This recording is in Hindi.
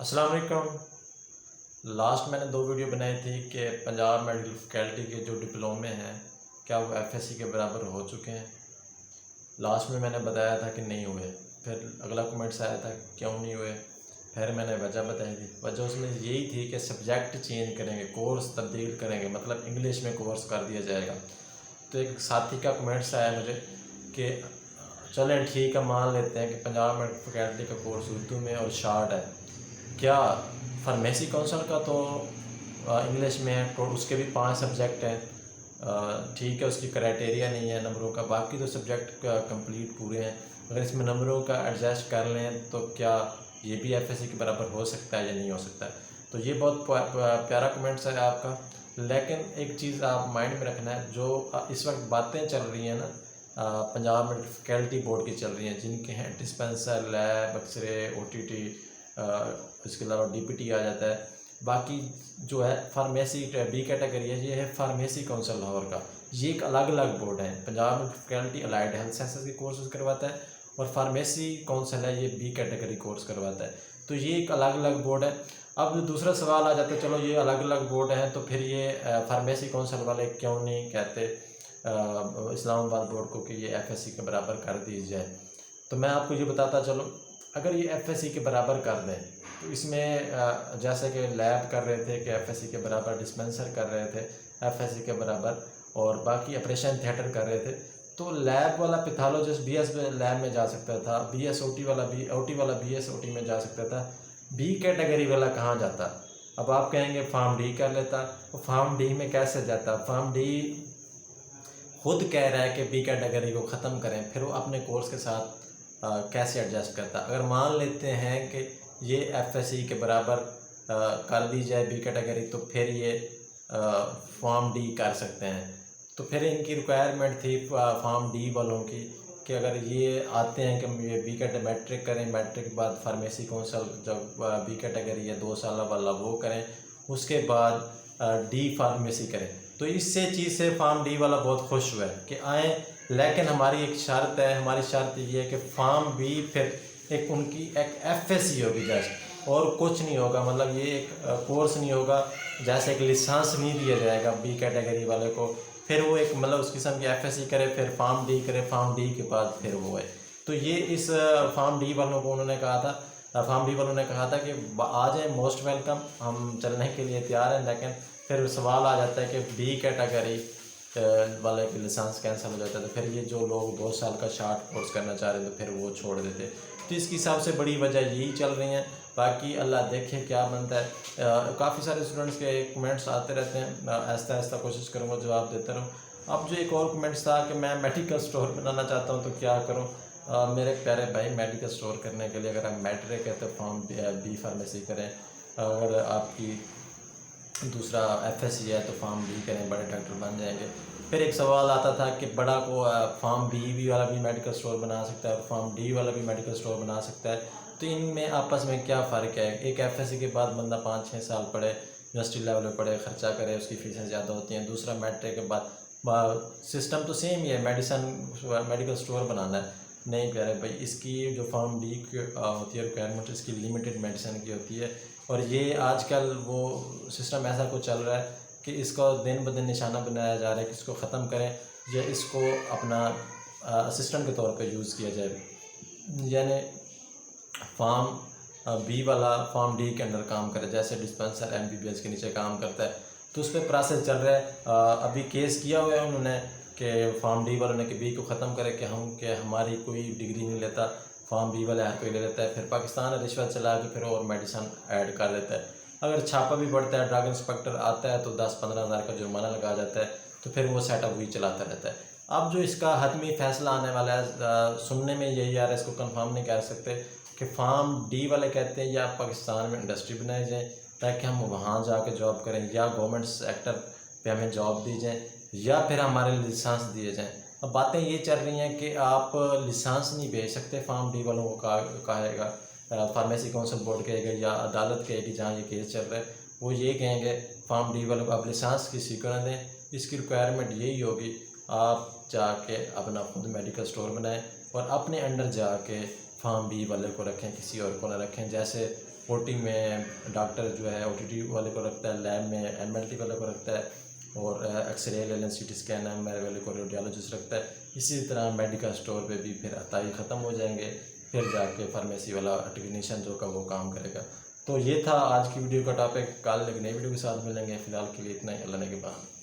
अस्सलाम वालेकुम। लास्ट मैंने दो वीडियो बनाई थी कि पंजाब मेडिकल फैकल्टी के जो डिप्लोमे हैं क्या वो एफएससी के बराबर हो चुके हैं। लास्ट में मैंने बताया था कि नहीं हुए। फिर अगला कमेंट्स आया था क्यों नहीं हुए। फिर मैंने वजह बताई थी। वजह उसमें यही थी कि सब्जेक्ट चेंज करेंगे, कोर्स तब्दील करेंगे, मतलब इंग्लिश में कोर्स कर दिया जाएगा। तो एक साथी का कमेंट्स आया मुझे कि चलें ठीक है, मान लेते हैं कि पंजाब मेडिकल फैकल्टी का कोर्स उर्दू में और शार्ट है, क्या फार्मेसी काउंसिल का तो इंग्लिश में है, तो उसके भी 5 सब्जेक्ट हैं। ठीक है, उसकी क्राइटेरिया नहीं है नंबरों का, बाकी तो सब्जेक्ट कंप्लीट पूरे हैं। अगर इसमें नंबरों का एडजस्ट कर लें तो क्या ये भी एफएससी के बराबर हो सकता है या नहीं हो सकता है। तो ये बहुत प्यारा कमेंट्स है आपका। लेकिन एक चीज़ आप माइंड में रखना है, जो इस वक्त बातें चल रही हैं ना, पंजाब मेडिकल फैकल्टी बोर्ड की चल रही हैं, जिनके हैं डिस्पेंसर, लैब, एक्सरे, ओटीटी, इसके अलावा डीपीटी आ जाता है। बाकी जो है फार्मेसी बी कैटेगरी है, ये है फार्मेसी काउंसिल लाहौर का। ये एक अलग अलग बोर्ड है। Punjab medical faculty allied health sciences के कोर्सेज करवाता है और फार्मेसी काउंसिल है, ये बी कैटेगरी कोर्स करवाता है। तो ये एक अलग अलग बोर्ड है। अब दूसरा सवाल आ जाता है, चलो ये अलग अलग बोर्ड हैं तो फिर ये फार्मेसी काउंसिल वाले क्यों नहीं कहते इस्लामाबाद बोर्ड को कि ये एफएससी के बराबर कर दी जाए। तो मैं आपको ये बताता चलो, अगर ये एफएससी के बराबर कर दें तो इसमें जैसे कि लैब कर रहे थे कि एफएससी के बराबर, डिस्पेंसर कर रहे थे एफएससी के बराबर, और बाकी ऑपरेशन थिएटर कर रहे थे, तो लैब वाला पैथोलॉजिस्ट बीएस लैब में जा सकता था, बीएस ओटी वाला बीएस ओटी में जा सकता था, बी कैटेगरी वाला कहाँ जाता। अब आप कहेंगे फार्म डी कर लेता, तो फार्म डी में कैसे जाता। फार्म डी खुद कह रहा है कि बी कैटेगरी को ख़त्म करें, फिर वो अपने कोर्स के साथ कैसे एडजस्ट करता। अगर मान लेते हैं कि ये एफएससी के बराबर कर दी जाए बी कैटेगरी, तो फिर ये फॉर्म डी कर सकते हैं। तो फिर इनकी रिक्वायरमेंट थी फॉर्म डी वालों की कि अगर ये आते हैं कि ये बी कैटेगरी मैट्रिक करें, मैट्रिक के बाद फार्मेसी काउंसिल जब बी कैटेगरी है 2 साल वाला वो करें, उसके बाद डी फार्मेसी करें। तो इससे चीज़ से फार्म डी वाला बहुत खुश हुआ है कि आएँ, लेकिन हमारी एक शर्त है, हमारी शर्त ये है कि फार्म बी फिर एक उनकी एक एफएससी होगी जस्ट, और कुछ नहीं होगा। मतलब ये एक कोर्स नहीं होगा, जैसे एक लिसांस नहीं दिया जाएगा बी कैटेगरी वाले को, फिर वो एक मतलब उस किस्म की एफएससी करे, फिर फार्म डी करे, फार्म डी के बाद फिर वो है। तो ये इस फार्म डी वालों को उन्होंने कहा था, फार्म डी वालों ने कहा था कि आ जाए, मोस्ट वेलकम, हम चलने के लिए तैयार हैं। लेकिन फिर सवाल आ जाता है कि बी कैटेगरी वाले की लाइसेंस कैंसिल हो जाता है, तो फिर ये जो लोग 2 साल का शार्ट कोर्स करना चाह रहे थे फिर वो छोड़ देते। तो इसकी सबसे बड़ी वजह यही चल रही हैं। बाकी अल्लाह देखे क्या बनता है। काफ़ी सारे स्टूडेंट्स के कमेंट्स आते रहते हैं, आहिस्ता आहिस्ता कोशिश करूँगा जवाब देता रहूँ। अब जो एक और कमेंट्स था कि मैं मेडिकल स्टोर बनाना चाहता हूँ तो क्या करूँ। मेरे प्यारे भाई, मेडिकल स्टोर करने के लिए अगर आप मैट्रिक है तो फॉर्म बी फार्मेसी करें, अगर आपकी दूसरा एफएससी है तो फार्म डी करें, बड़े डॉक्टर बन जाएंगे। फिर एक सवाल आता था कि बड़ा को फार्म बी वाला भी मेडिकल स्टोर बना सकता है और फार्म डी वाला भी मेडिकल स्टोर बना सकता है, तो इनमें आपस में क्या फ़र्क है। एक एफएससी के बाद बंदा 5-6 साल पढ़े, यूनिवर्सिटी लेवल पे पढ़े, ख़र्चा करे, उसकी फ़ीसें ज़्यादा होती हैं। दूसरा मैट्रिक के बाद सिस्टम तो सेम ही है, मेडिकल स्टोर बनाना है। नहीं प्यारे भाई, इसकी जो फार्म डी की होती है रिक्वायरमेंट, इसकी लिमिटेड मेडिसिन की होती है, और ये आजकल वो सिस्टम ऐसा कुछ चल रहा है कि इसको दिन ब दिन निशाना बनाया जा रहा है कि इसको ख़त्म करें या इसको अपना असिस्टेंट के तौर पे यूज़ किया जाए, यानी फार्म बी वाला फार्म डी के अंडर काम करे, जैसे डिस्पेंसर एमबीबीएस के नीचे काम करता है। तो उस पर प्रोसेस चल रहा है। अभी केस किया हुआ है उन्होंने कि फार्म डी वालों ने कि बी को ख़त्म करे, कि हमारी कोई डिग्री नहीं लेता, फार्म बी वाला हर कोई ले लेता है। फिर पाकिस्तान रिश्वत चला के फिर और मेडिसिन ऐड कर देता है। अगर छापा भी बढ़ता है, ड्रग इंस्पेक्टर आता है तो 10-15 हज़ार का जुर्माना लगा जाता है, तो फिर वो सेटअप वही चलाता रहता है। अब जो इसका हतमी फ़ैसला आने वाला है, सुनने में यही आ रहा है, इसको कंफर्म नहीं कह सकते, कि फार्म डी वाले कहते हैं या पाकिस्तान में इंडस्ट्री बनाई जाए ताकि हम वहाँ जाके जॉब करें, या गवर्नमेंट सेक्टर पे हमें जॉब दी जाए, या फिर हमारे लाइसेंस दिए जाएँ। अब बातें ये चल रही हैं कि आप लाइसेंस नहीं भेज सकते, फार्म डी वालों को कहेगा, फार्मेसी काउंसिल बोर्ड कहेगा या अदालत कहेगी जहाँ ये केस चल रहा है, वो ये कहेंगे फार्म डी वालों को आप लाइसेंस किसी को ना दें। इसकी रिक्वायरमेंट यही होगी, आप जाके अपना खुद मेडिकल स्टोर बनाएं और अपने अंडर जाके फार्म बी वाले को रखें, किसी और को ना रखें। जैसे ओटी में डॉक्टर जो है ओटीटी वाले को रखता है, लैब में एमएलटी वाले को रखता है, और एक्सरे लेना, सीटी स्कैन एमआरआई वाले को रेडियोलॉजिस्ट रखता है। इसी तरह मेडिकल स्टोर पे भी फिर अताई ख़त्म हो जाएंगे, फिर जाके फार्मेसी वाला टेक्नीशियन जो का वो काम करेगा। तो ये था आज की वीडियो का टॉपिक। कल एक नई वीडियो के साथ मिलेंगे। फ़िलहाल के लिए इतना ही। अल्लाह ने के बाद।